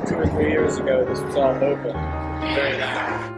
2 or 3 years ago, this was all open. Very nice.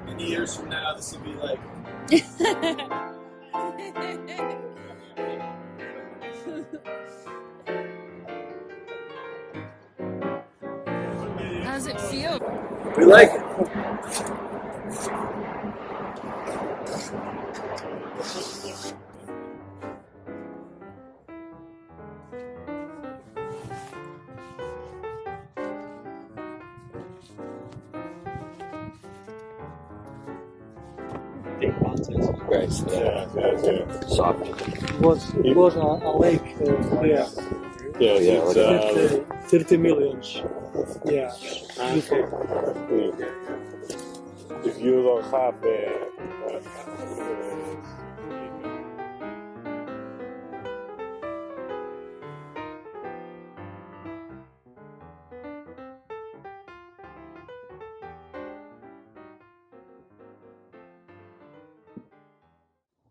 Many years from now, this will be like. How does it feel? We like it. Right. Soft. It was a lake here. Yeah. 30 millions. Yeah. If you don't have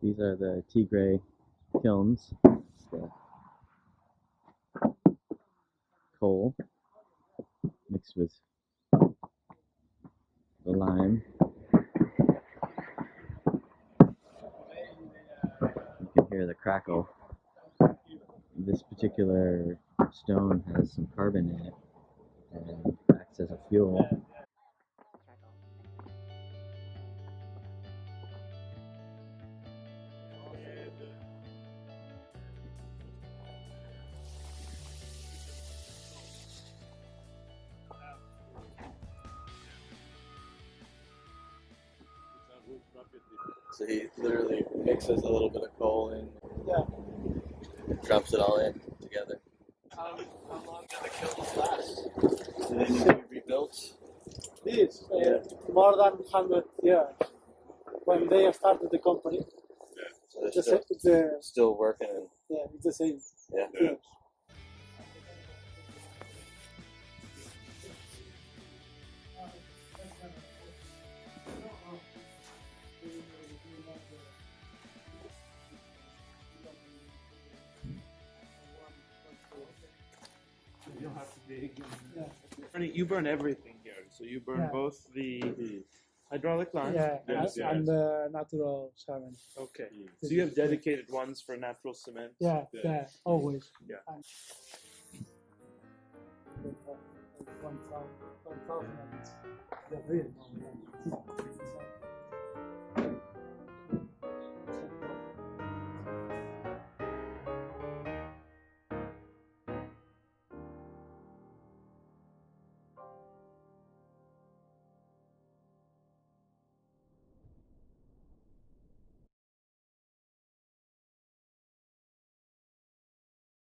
These are the Tigre kilns. It's the coal mixed with the lime. You can hear the crackle. This particular stone has some carbon in it and acts as a fuel. So he literally mixes a little bit of coal in, drops it all in together. How long did the kilns last? Did they need to be rebuilt? This, more than 100 years. When they started the company, So they're still working. And, it's the same. yeah. Yes. You don't have to dig. You burn everything here. So you burn both the hydraulic lines. And the natural cement. Okay. So you have dedicated ones for natural cement. Yeah, always. Yeah. 1,000 the real.